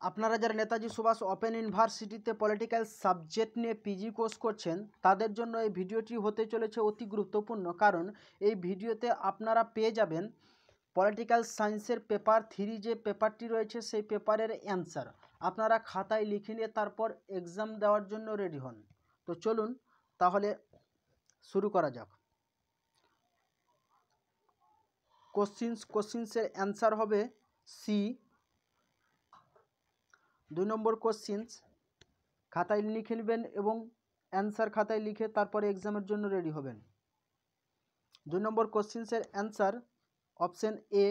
আপনারা যারা নেতাজি সুভাষ ওপেন ইউনিভার্সিটিতে পলিটিক্যাল সাবজেক্ট নিয়ে পিজি কোর্স করছেন তাদের জন্য এই ভিডিওটি হতে চলেছে অতি গুরুত্বপূর্ণ, কারণ এই ভিডিওতে আপনারা পেয়ে যাবেন পলিটিক্যাল সায়েন্সের পেপার 3 যে পেপারটি রয়েছে সেই পেপারের অ্যান্সার। আপনারা খাতায় লিখে নিয়ে তারপর এক্সাম দেওয়ার জন্য রেডি হন। তো চলুন তাহলে শুরু করা যাক। কোশ্চিন্সের অ্যান্সার হবে সি। 2 নম্বর কোশ্চিন্স খাতায় লিখে নেবেন এবং অ্যান্সার খাতায় লিখে তারপরে এক্সামের জন্য রেডি হবেন। 2 নম্বর কোশ্চিন্সের অ্যান্সার অপশন এ।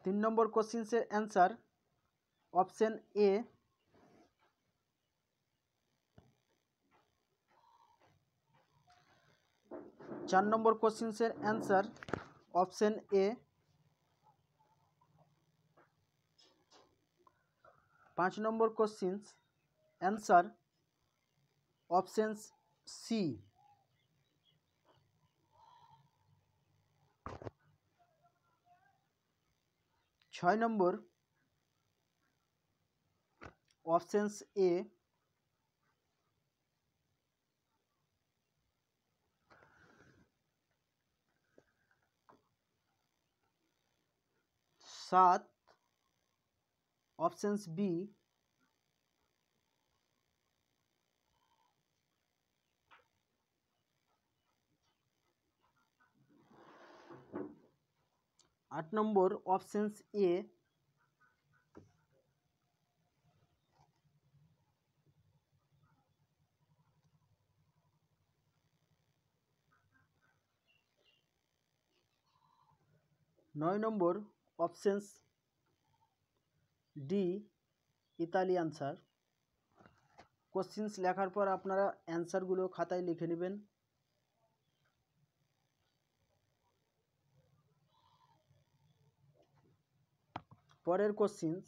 3 নম্বর কোশ্চিন্সের অ্যান্সার অপশন এ। 4 নম্বর কোশ্চিন্সের answer option A. 5 number questions answer option C. 6 number options A. 7 options B. 8 number options A. 9 number options D Italy answer. Questions লেখার পর আপনারা অ্যান্সারগুলো খাতায় লিখে নেবেন। পরের কোশ্চিন্স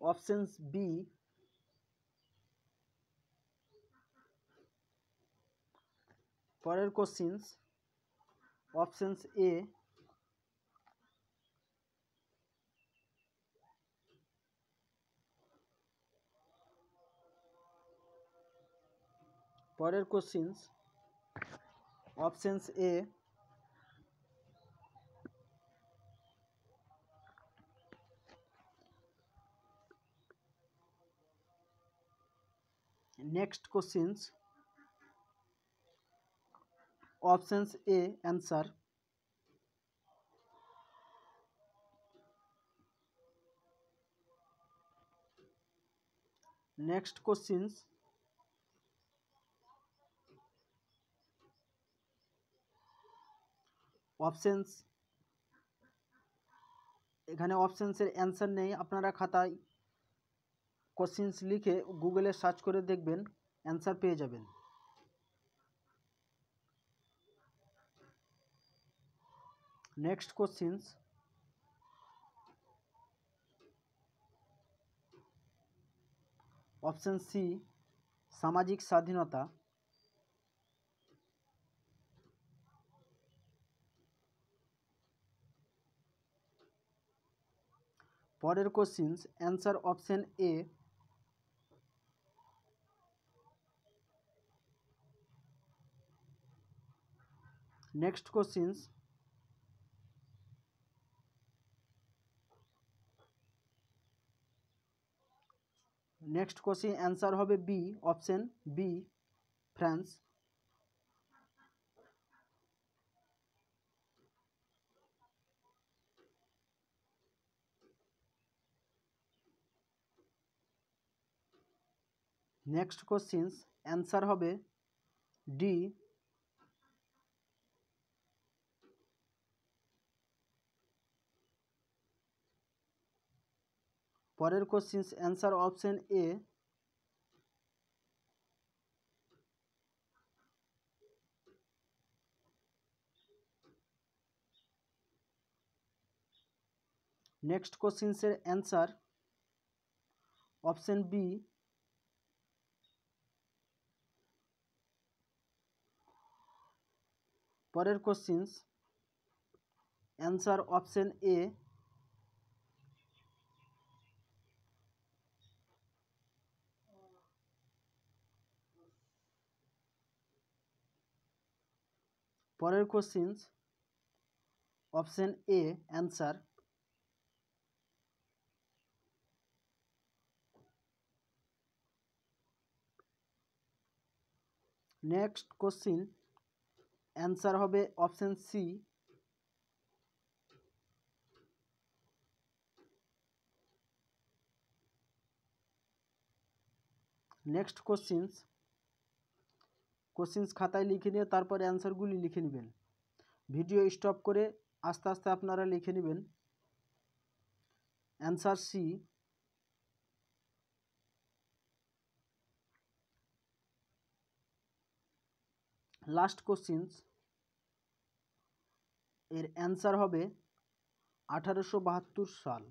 অপশনস বি। পরের কোশ্চিন্স অপশনস এ। পরের questions options A. Next questions options A answer. Next questions options. এখানে অপশনসের অ্যান্সার নেই, আপনারা খাতায় কোশ্চিন্স লিখে গুগলে সার্চ করে দেখবেন, অ্যান্সার পেয়ে যাবেন। নেক্সট কোশ্চিন্স অপশন সি সামাজিক স্বাধীনতা। পরের questions answer option A. Next questions answer হবে B, option B France. Next questions answer হবে ডি, পরের questions answer option A. Next কোশ্চিন্সের অ্যান্সার অপশন বি, পরের কোশ্চিনস অ্যান্সার অপশন এ। পরের questions option A answer. Next question answer হবে option C. Next questions খাতায় লিখে নিয়ে তারপরে অ্যান্সারগুলি লিখে নেবেন। ভিডিও স্টপ করে আস্তে আস্তে আপনারা লিখে নেবেন। Answer C. লাস্ট কোশ্চিনস এর অ্যান্সার হবে 1872 সাল।